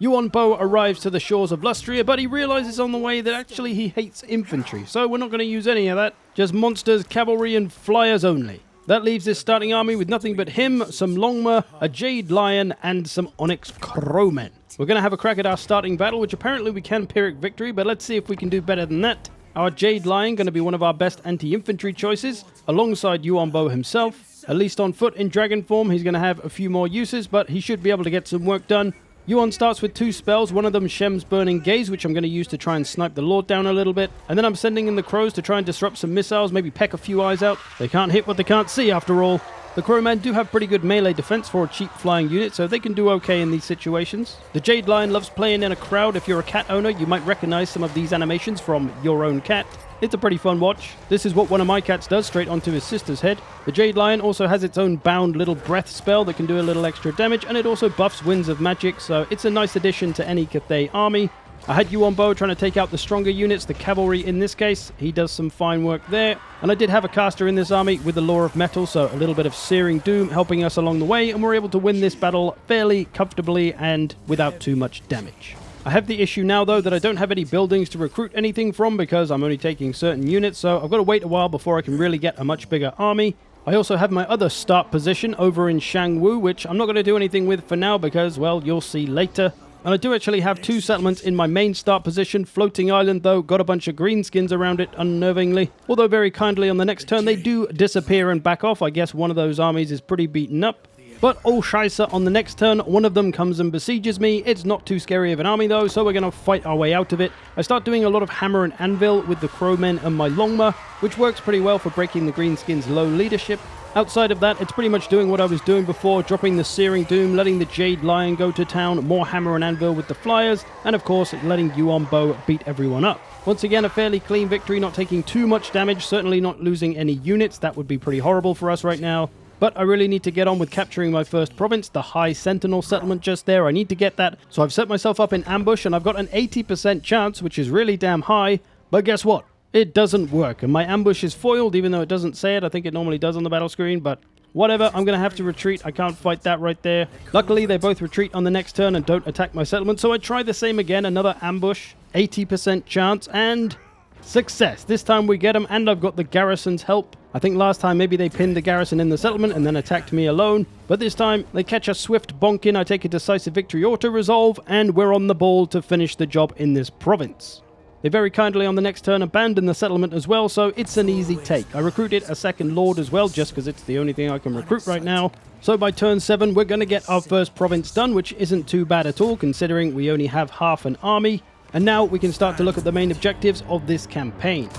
Yuan Bo arrives to the shores of Lustria, but he realizes on the way that actually he hates infantry, so we're not going to use any of that. Just monsters, cavalry, and flyers only. That leaves this starting army with nothing but him, some Longma, a Jade Lion, and some Onyx Crowmen. We're going to have a crack at our starting battle, which apparently we can Pyrrhic victory, but let's see if we can do better than that. Our Jade Lion going to be one of our best anti-infantry choices, alongside Yuan Bo himself. At least on foot in dragon form, he's going to have a few more uses, but he should be able to get some work done. Yuan starts with 2 spells, one of them Shem's Burning Gaze, which I'm going to use to try and snipe the Lord down a little bit. And then I'm sending in the Crows to try and disrupt some missiles, maybe peck a few eyes out. They can't hit what they can't see after all. The Crowmen do have pretty good melee defense for a cheap flying unit, so they can do okay in these situations. The Jade Lion loves playing in a crowd. If you're a cat owner, you might recognize some of these animations from your own cat. It's a pretty fun watch. This is what one of my cats does, straight onto his sister's head. The Jade Lion also has its own bound little breath spell that can do a little extra damage, and it also buffs Winds of Magic, so it's a nice addition to any Cathay army. I had Yuan Bo trying to take out the stronger units, the cavalry in this case. He does some fine work there. And I did have a caster in this army with the Law of Metal, so a little bit of Searing Doom helping us along the way, and we're able to win this battle fairly comfortably and without too much damage. I have the issue now, though, that I don't have any buildings to recruit anything from because I'm only taking certain units, so I've got to wait a while before I can really get a much bigger army. I also have my other start position over in Shangwu, which I'm not going to do anything with for now because, well, you'll see later. And I do actually have 2 settlements in my main start position. Floating Island, though, got a bunch of greenskins around it, unnervingly. Although very kindly on the next turn, they do disappear and back off. I guess one of those armies is pretty beaten up. But oh scheisse, on the next turn, one of them comes and besieges me. It's not too scary of an army though, so we're going to fight our way out of it. I start doing a lot of hammer and anvil with the Crowmen and my Longma, which works pretty well for breaking the Greenskins' low leadership. Outside of that, it's pretty much doing what I was doing before, dropping the Searing Doom, letting the Jade Lion go to town, more hammer and anvil with the flyers, and of course, letting Yuan Bo beat everyone up. Once again, a fairly clean victory, not taking too much damage, certainly not losing any units. That would be pretty horrible for us right now. But I really need to get on with capturing my first province, the High Sentinel settlement just there. I need to get that. So I've set myself up in ambush, and I've got an 80% chance, which is really damn high. But guess what? It doesn't work, and my ambush is foiled, even though it doesn't say it. I think it normally does on the battle screen, but whatever. I'm going to have to retreat. I can't fight that right there. Luckily, they both retreat on the next turn and don't attack my settlement, so I try the same again. Another ambush, 80% chance, and success. This time we get them, and I've got the garrison's help. I think last time maybe they pinned the garrison in the settlement and then attacked me alone, but this time they catch a swift bonk in, I take a decisive victory auto-resolve, and we're on the ball to finish the job in this province. They very kindly on the next turn abandon the settlement as well, so it's an easy take. I recruited a second lord as well, just because it's the only thing I can recruit right now. So by turn 7, we're going to get our first province done, which isn't too bad at all, considering we only have half an army. And now we can start to look at the main objectives of this campaign.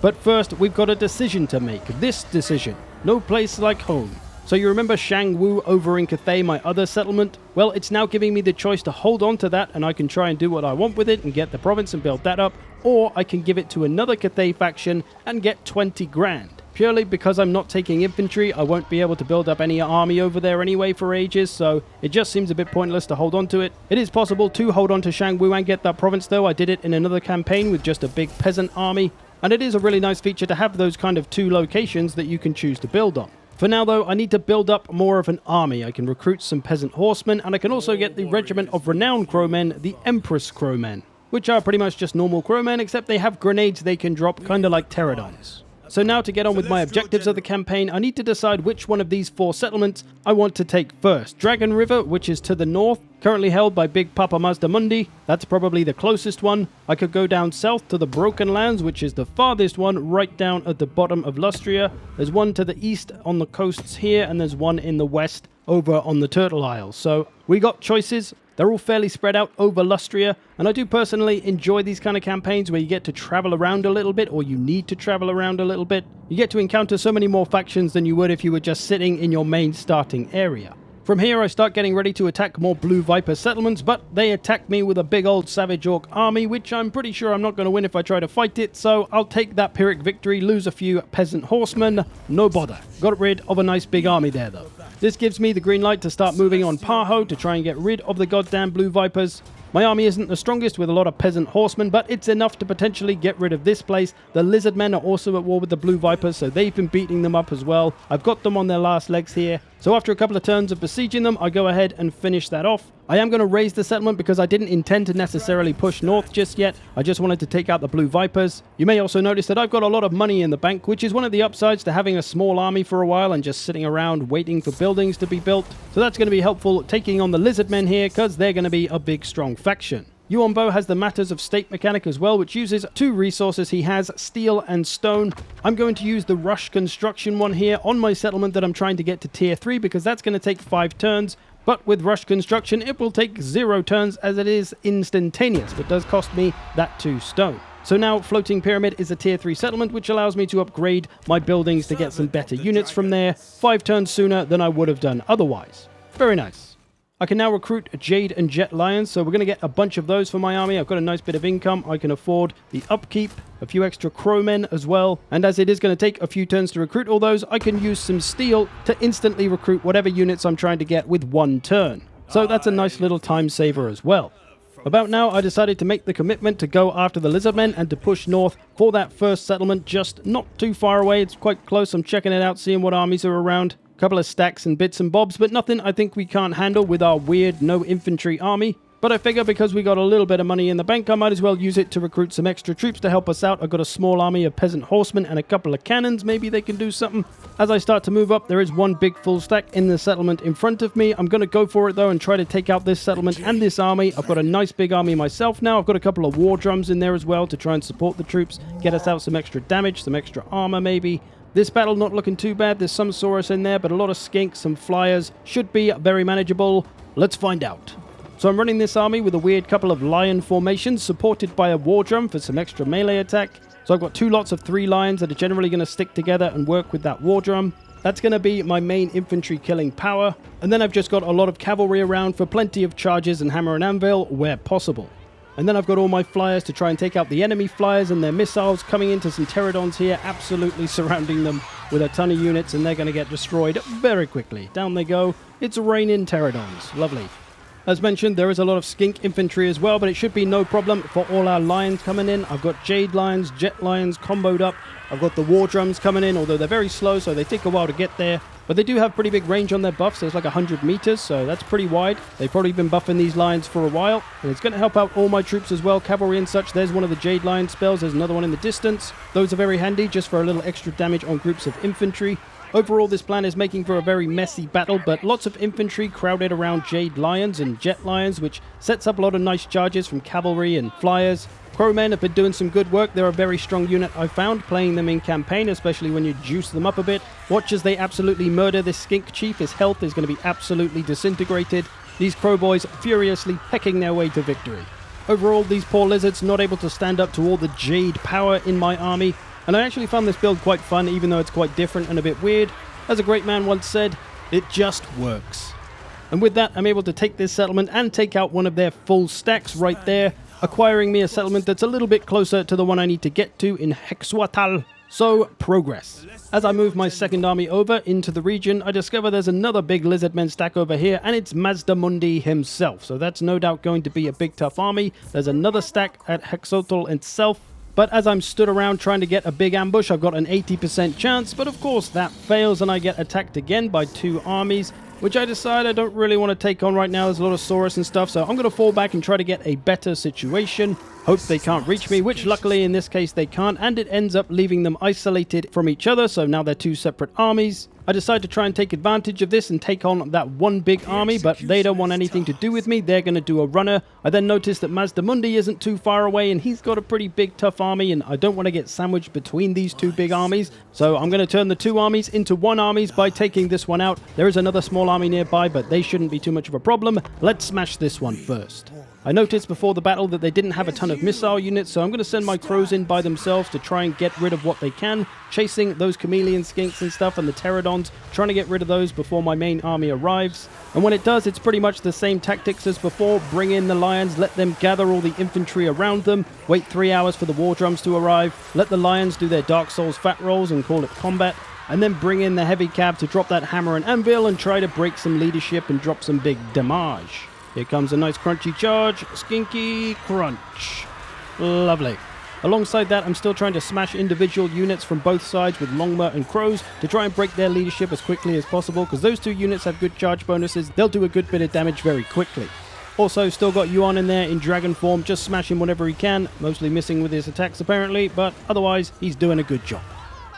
But first, we've got a decision to make. This decision. No place like home. So you remember Shangwu over in Cathay, my other settlement? Well, it's now giving me the choice to hold on to that, and I can try and do what I want with it and get the province and build that up. Or I can give it to another Cathay faction and get 20 grand. Purely because I'm not taking infantry, I won't be able to build up any army over there anyway for ages, so it just seems a bit pointless to hold on to it. It is possible to hold on to Shangwu and get that province though. I did it in another campaign with just a big peasant army. And it is a really nice feature to have those kind of 2 locations that you can choose to build on. For now though, I need to build up more of an army. I can recruit some peasant horsemen, and I can also get the Regiment of Renowned Crowmen, the Empress Crowmen, which are pretty much just normal crowmen, except they have grenades they can drop, kinda like pterodons. So now to get on with my objectives of the campaign, I need to decide which one of these 4 settlements I want to take first. Dragon River, which is to the north, currently held by Big Papa Mazdamundi. That's probably the closest one. I could go down south to the Broken Lands, which is the farthest one, right down at the bottom of Lustria. There's one to the east on the coasts here, and there's one in the west over on the Turtle Isles. So we got choices. They're all fairly spread out over Lustria, and I do personally enjoy these kind of campaigns where you get to travel around a little bit, or you need to travel around a little bit. You get to encounter so many more factions than you would if you were just sitting in your main starting area. From here, I start getting ready to attack more Blue Viper settlements, but they attack me with a big old Savage Orc army, which I'm pretty sure I'm not going to win if I try to fight it, so I'll take that Pyrrhic victory, lose a few peasant horsemen, no bother. Got rid of a nice big army there, though. This gives me the green light to start moving on Paho to try and get rid of the goddamn Blue Vipers. My army isn't the strongest with a lot of peasant horsemen, but it's enough to potentially get rid of this place. The lizard men are also at war with the Blue Vipers, so they've been beating them up as well. I've got them on their last legs here. So after a couple of turns of besieging them, I go ahead and finish that off. I am going to raise the settlement because I didn't intend to necessarily push north just yet. I just wanted to take out the Blue Vipers. You may also notice that I've got a lot of money in the bank, which is one of the upsides to having a small army for a while and just sitting around waiting for buildings to be built. So that's going to be helpful taking on the Lizardmen here because they're going to be a big strong faction. Yuan Bo has the Matters of State mechanic as well, which uses 2 resources. He has steel and stone. I'm going to use the rush construction one here on my settlement that I'm trying to get to tier 3 because that's going to take 5 turns. But with rush construction, it will take 0 turns as it is instantaneous, but does cost me that 2 stone. So now Floating Pyramid is a tier 3 settlement, which allows me to upgrade my buildings to get some better units from there 5 turns sooner than I would have done otherwise. Very nice. I can now recruit Jade and Jade Lions, so we're going to get a bunch of those for my army. I've got a nice bit of income. I can afford the upkeep, a few extra crowmen as well. And as it is going to take a few turns to recruit all those, I can use some steel to instantly recruit whatever units I'm trying to get with 1 turn. So that's a nice little time saver as well. About now, I decided to make the commitment to go after the Lizardmen and to push north for that first settlement, just not too far away. It's quite close. I'm checking it out, seeing what armies are around. Couple of stacks and bits and bobs, but nothing I think we can't handle with our weird no infantry army. But I figure because we got a little bit of money in the bank, I might as well use it to recruit some extra troops to help us out. I've got a small army of peasant horsemen and a couple of cannons. Maybe they can do something. As I start to move up, there is one big full stack in the settlement in front of me. I'm going to go for it though and try to take out this settlement and this army. I've got a nice big army myself now. I've got a couple of war drums in there as well to try and support the troops, get us out some extra damage, some extra armor maybe. This battle not looking too bad. There's some Saurus in there, but a lot of skinks, some flyers. Should be very manageable. Let's find out. So I'm running this army with a weird couple of lion formations, supported by a war drum for some extra melee attack. So I've got 2 lots of 3 lions that are generally going to stick together and work with that war drum. That's going to be my main infantry killing power. And then I've just got a lot of cavalry around for plenty of charges and hammer and anvil where possible. And then I've got all my flyers to try and take out the enemy flyers and their missiles coming into some pterodons here, absolutely surrounding them with a ton of units, and they're going to get destroyed very quickly. Down they go. It's raining pterodons. Lovely. As mentioned, there is a lot of skink infantry as well, but it should be no problem for all our lions coming in. I've got Jade Lions, Jade Lions comboed up. I've got the war drums coming in, although they're very slow, so they take a while to get there. But they do have pretty big range on their buffs. There's like 100 meters, so that's pretty wide. They've probably been buffing these lions for a while, and it's going to help out all my troops as well, cavalry and such. There's one of the Jade Lion spells. There's another one in the distance. Those are very handy just for a little extra damage on groups of infantry. Overall, this plan is making for a very messy battle, but lots of infantry crowded around Jade Lions and Jade Lions, which sets up a lot of nice charges from cavalry and flyers. Crowmen have been doing some good work. They're a very strong unit, I've found, playing them in campaign, especially when you juice them up a bit. Watch as they absolutely murder this skink chief. His health is going to be absolutely disintegrated. These crow boys furiously pecking their way to victory. Overall, these poor lizards not able to stand up to all the Jade power in my army. And I actually found this build quite fun, even though it's quite different and a bit weird. As a great man once said, it just works. And with that, I'm able to take this settlement and take out one of their full stacks right there, acquiring me a settlement that's a little bit closer to the one I need to get to in Hexwatal. So, progress. As I move my second army over into the region, I discover there's another big Lizardmen stack over here, and it's Mazdamundi himself. So that's no doubt going to be a big tough army. There's another stack at Hexwatal itself. But as I'm stood around trying to get a big ambush, I've got an 80% chance, but of course that fails and I get attacked again by 2 armies, which I decide I don't really want to take on right now. There's a lot of Saurus and stuff, so I'm going to fall back and try to get a better situation. Hope they can't reach me, which luckily in this case they can't, and it ends up leaving them isolated from each other, so now they're 2 separate armies. I decide to try and take advantage of this and take on that one big army, but they don't want anything to do with me. They're going to do a runner. I then notice that Mazdamundi isn't too far away, and he's got a pretty big, tough army, and I don't want to get sandwiched between these 2 big armies. So I'm going to turn the 2 armies into 1 army by taking this one out. There is another small army nearby, but they shouldn't be too much of a problem. Let's smash this one first. I noticed before the battle that they didn't have a ton of missile units, so I'm going to send my crows in by themselves to try and get rid of what they can, chasing those chameleon skinks and stuff and the pterodons, trying to get rid of those before my main army arrives. And when it does, it's pretty much the same tactics as before. Bring in the lions, let them gather all the infantry around them, wait 3 hours for the war drums to arrive, let the lions do their Dark Souls fat rolls and call it combat, and then bring in the heavy cab to drop that hammer and anvil and try to break some leadership and drop some big damage. Here comes a nice crunchy charge. Skinky crunch. Lovely. Alongside that, I'm still trying to smash individual units from both sides with Longma and Crows to try and break their leadership as quickly as possible, because those 2 units have good charge bonuses. They'll do a good bit of damage very quickly. Also, still got Yuan in there in dragon form, just smashing whatever he can, mostly missing with his attacks apparently, but otherwise he's doing a good job.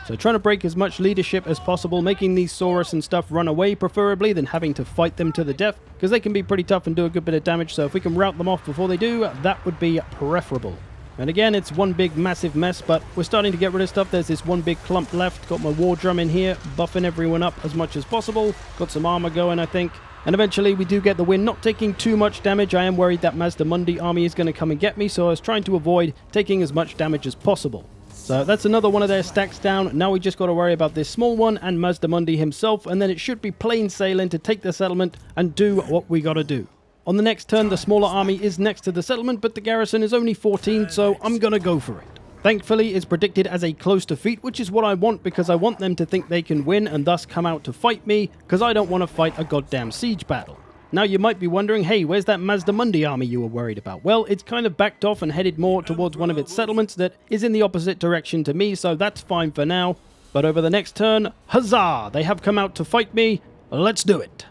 So trying to break as much leadership as possible, making these Saurus and stuff run away preferably than having to fight them to the death, because they can be pretty tough and do a good bit of damage, so if we can rout them off before they do, that would be preferable. And again, it's one big massive mess, but we're starting to get rid of stuff. There's this one big clump left. Got my war drum in here, buffing everyone up as much as possible. Got some armor going, I think. And eventually we do get the win, not taking too much damage. I am worried that Mazdamundi army is going to come and get me, so I was trying to avoid taking as much damage as possible. So that's another one of their stacks down. Now we just got to worry about this small one and Mazdamundi himself, and then it should be plain sailing to take the settlement and do what we got to do. On the next turn, the smaller army is next to the settlement, but the garrison is only 14, so I'm going to go for it. Thankfully, it's predicted as a close defeat, which is what I want, because I want them to think they can win and thus come out to fight me, because I don't want to fight a goddamn siege battle. Now you might be wondering, hey, where's that Mazdamundi army you were worried about? Well, it's kind of backed off and headed more towards one of its settlements that is in the opposite direction to me, so that's fine for now. But over the next turn, huzzah! They have come out to fight me. Let's do it.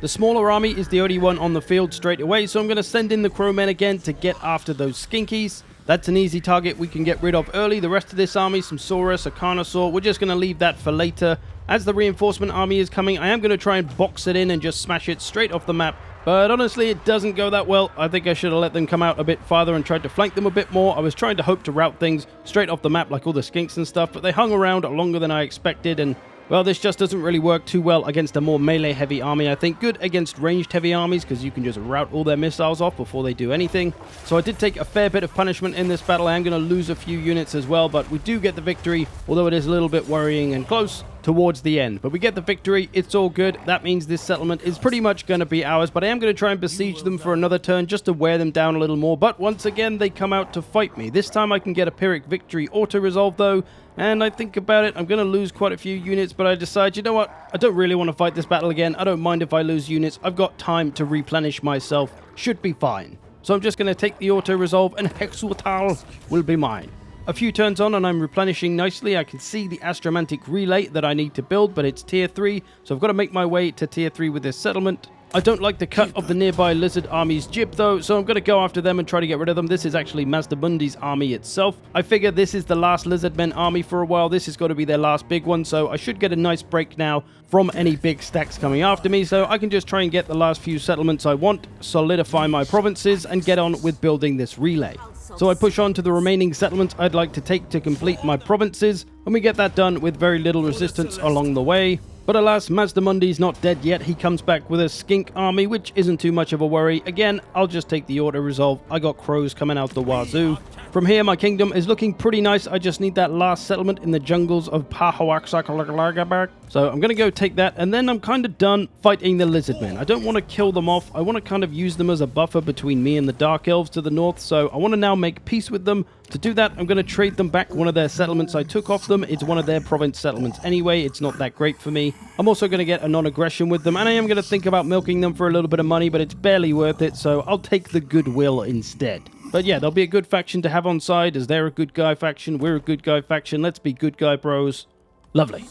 The smaller army is the only one on the field straight away, so I'm going to send in the crowmen again to get after those skinkies. That's an easy target we can get rid of early. The rest of this army, some Saurus, a Carnosaur, we're just going to leave that for later. As the reinforcement army is coming, I am going to try and box it in and just smash it straight off the map. But honestly, it doesn't go that well. I think I should have let them come out a bit farther and tried to flank them a bit more. I was trying to hope to route things straight off the map like all the skinks and stuff, but they hung around longer than I expected, and well, this just doesn't really work too well against a more melee-heavy army. I think good against ranged-heavy armies because you can just rout all their missiles off before they do anything. So I did take a fair bit of punishment in this battle. I am going to lose a few units as well, but we do get the victory, although it is a little bit worrying and close towards the end. But we get the victory. It's all good. That means this settlement is pretty much going to be ours, but I am going to try and besiege them for another turn just to wear them down a little more. But once again, they come out to fight me. This time I can get a Pyrrhic victory auto-resolve, though. And I think about it, I'm going to lose quite a few units, but I decide, you know what, I don't really want to fight this battle again. I don't mind if I lose units. I've got time to replenish myself. Should be fine. So I'm just going to take the auto-resolve, and Hexuatal will be mine. A few turns on, and I'm replenishing nicely. I can see the Astromantic relay that I need to build, but it's tier 3, so I've got to make my way to tier 3 with this settlement. I don't like the cut of the nearby lizard army's jib though, so I'm going to go after them and try to get rid of them. This is actually Mazdamundi's army itself. I figure this is the last lizardmen army for a while. This has got to be their last big one, so I should get a nice break now from any big stacks coming after me, so I can just try and get the last few settlements I want, solidify my provinces, and get on with building this relay. So I push on to the remaining settlements I'd like to take to complete my provinces, and we get that done with very little resistance along the way. But alas, Mazdamundi's not dead yet. He comes back with a skink army, which isn't too much of a worry. Again, I'll just take the auto-resolve. I got crows coming out the wazoo. From here, my kingdom is looking pretty nice. I just need that last settlement in the jungles of Pahawaxakalagabak. So I'm going to go take that, and then I'm kind of done fighting the lizardmen. I don't want to kill them off. I want to kind of use them as a buffer between me and the Dark Elves to the north, so I want to now make peace with them. To do that, I'm going to trade them back one of their settlements I took off them. It's one of their province settlements anyway. It's not that great for me. I'm also going to get a non-aggression with them, and I am going to think about milking them for a little bit of money, but it's barely worth it, so I'll take the goodwill instead. But yeah, they'll be a good faction to have on side, as they're a good guy faction, we're a good guy faction. Let's be good guy bros. Lovely.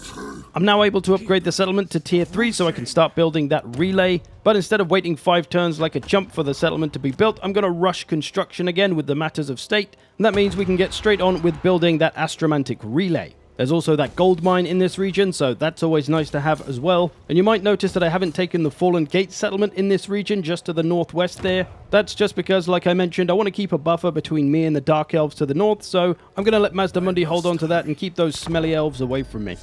I'm now able to upgrade the settlement to tier 3 so I can start building that relay. But instead of waiting 5 turns like a chump for the settlement to be built, I'm going to rush construction again with the matters of state. And that means we can get straight on with building that Astromantic relay. There's also that gold mine in this region, so that's always nice to have as well. And you might notice that I haven't taken the Fallen Gate settlement in this region, just to the northwest there. That's just because, like I mentioned, I want to keep a buffer between me and the Dark Elves to the north, so I'm going to let Mazdamundi hold on to that and keep those smelly elves away from me.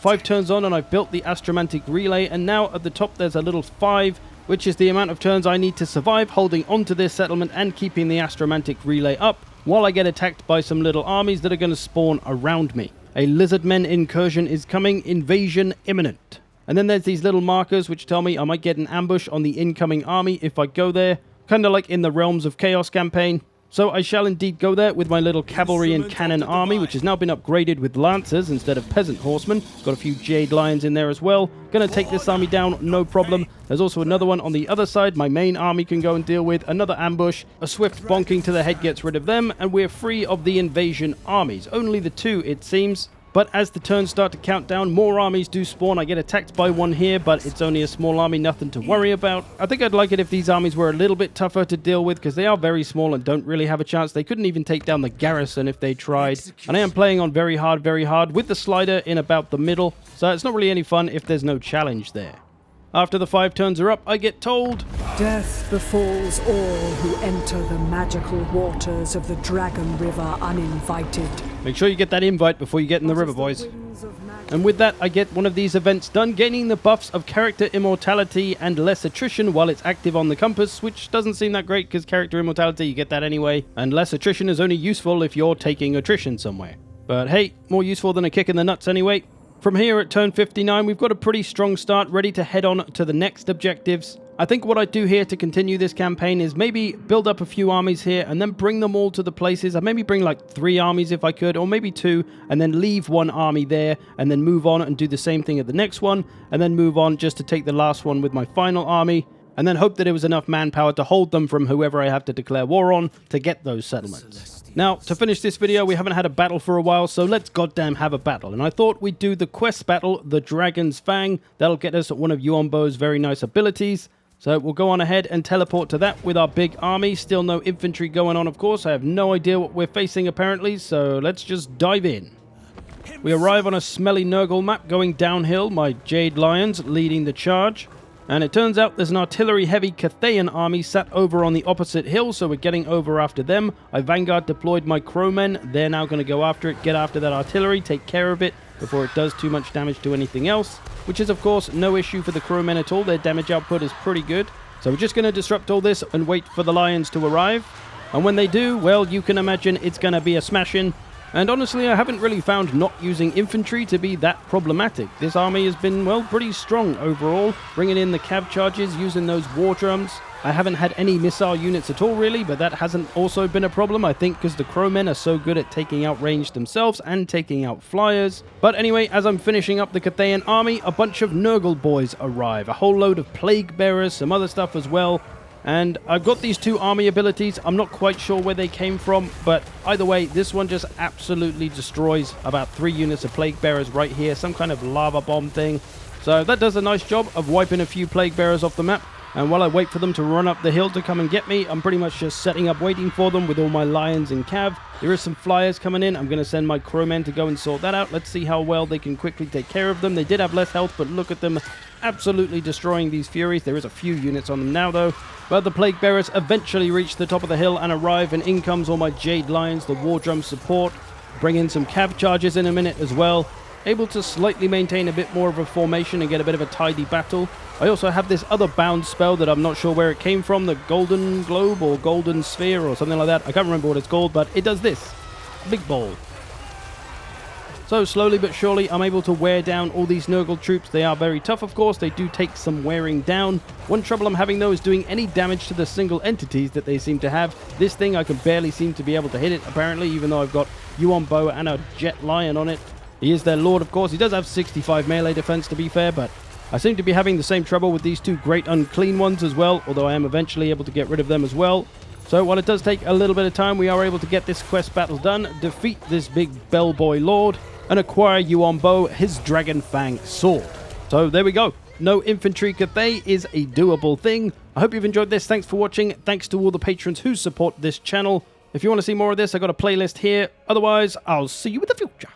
5 turns on and I've built the Astromantic relay, and now at the top there's a little 5, which is the amount of turns I need to survive holding onto this settlement and keeping the Astromantic relay up, while I get attacked by some little armies that are going to spawn around me. A lizardmen incursion is coming, invasion imminent. And then there's these little markers which tell me I might get an ambush on the incoming army if I go there, kind of like in the Realms of Chaos campaign. So I shall indeed go there with my little cavalry and cannon army, which has now been upgraded with lancers instead of peasant horsemen. Got a few Jade Lions in there as well. Gonna take this army down, no problem. There's also another one on the other side my main army can go and deal with. Another ambush, a swift bonking to the head gets rid of them, and we're free of the invasion armies. Only the 2, it seems. But as the turns start to count down, more armies do spawn. I get attacked by one here, but it's only a small army, nothing to worry about. I think I'd like it if these armies were a little bit tougher to deal with, because they are very small and don't really have a chance. They couldn't even take down the garrison if they tried. And I am playing on very hard, with the slider in about the middle. So it's not really any fun if there's no challenge there. After the 5 turns are up, I get told, "Death befalls all who enter the magical waters of the Dragon River uninvited." Make sure you get that invite before you get in the river, boys. And with that, I get one of these events done, gaining the buffs of character immortality and less attrition while it's active on the compass, which doesn't seem that great because character immortality, you get that anyway, and less attrition is only useful if you're taking attrition somewhere. But hey, more useful than a kick in the nuts anyway. From here at turn 59, we've got a pretty strong start, ready to head on to the next objectives. I think what I'd do here to continue this campaign is maybe build up a few armies here and then bring them all to the places. I'd maybe bring like 3 armies if I could, or maybe 2, and then leave 1 army there and then move on and do the same thing at the next one, and then move on just to take the last one with my final army, and then hope that there was enough manpower to hold them from whoever I have to declare war on to get those settlements. Now, to finish this video, we haven't had a battle for a while, so let's goddamn have a battle. And I thought we'd do the quest battle, the Dragon's Fang. That'll get us one of Yuan Bo's very nice abilities. So we'll go on ahead and teleport to that with our big army. Still no infantry going on, of course. I have no idea what we're facing, apparently, so let's just dive in. We arrive on a smelly Nurgle map going downhill, my Jade Lions leading the charge. And it turns out there's an artillery-heavy Cathayan army sat over on the opposite hill, so we're getting over after them. I Vanguard deployed my crowmen. They're now going to go after it, get after that artillery, take care of it before it does too much damage to anything else, which is, of course, no issue for the crowmen at all. Their damage output is pretty good. So we're just going to disrupt all this and wait for the Lions to arrive. And when they do, well, you can imagine it's going to be a smash-in. And honestly, I haven't really found not using infantry to be that problematic. This army has been, well, pretty strong overall, bringing in the cav charges, using those war drums. I haven't had any missile units at all, really, but that hasn't also been a problem, I think, because the crowmen are so good at taking out range themselves and taking out flyers. But anyway, as I'm finishing up the Cathayan army, a bunch of Nurgle boys arrive. A whole load of plague bearers, some other stuff as well. And I've got these 2 army abilities. I'm not quite sure where they came from, but either way, this one just absolutely destroys about 3 units of plague bearers right here, some kind of lava bomb thing. So that does a nice job of wiping a few plague bearers off the map. And while I wait for them to run up the hill to come and get me, I'm pretty much just setting up waiting for them with all my lions and cav. There is some flyers coming in. I'm going to send my crowmen to go and sort that out. Let's see how well they can quickly take care of them. They did have less health, but look at them absolutely destroying these Furies. There is a few units on them now, though. But the plague bearers eventually reach the top of the hill and arrive, and in comes all my Jade Lions, the war drum support. Bring in some cav charges in a minute as well. Able to slightly maintain a bit more of a formation and get a bit of a tidy battle. I also have this other bound spell that I'm not sure where it came from, the Golden Globe or Golden Sphere or something like that. I can't remember what it's called, but it does this. Big ball. So slowly but surely, I'm able to wear down all these Nurgle troops. They are very tough, of course. They do take some wearing down. One trouble I'm having, though, is doing any damage to the single entities that they seem to have. This thing, I can barely seem to be able to hit it, apparently, even though I've got Yuan Bo and a Jade Lion on it. He is their lord, of course. He does have 65 melee defense, to be fair, but I seem to be having the same trouble with these 2 great unclean ones as well, although I am eventually able to get rid of them as well. So while it does take a little bit of time, we are able to get this quest battle done, defeat this big bellboy lord, and acquire Yuan Bo his Dragon Fang sword. So there we go. No infantry Cathay is a doable thing. I hope you've enjoyed this. Thanks for watching. Thanks to all the patrons who support this channel. If you want to see more of this, I've got a playlist here. Otherwise, I'll see you in the future.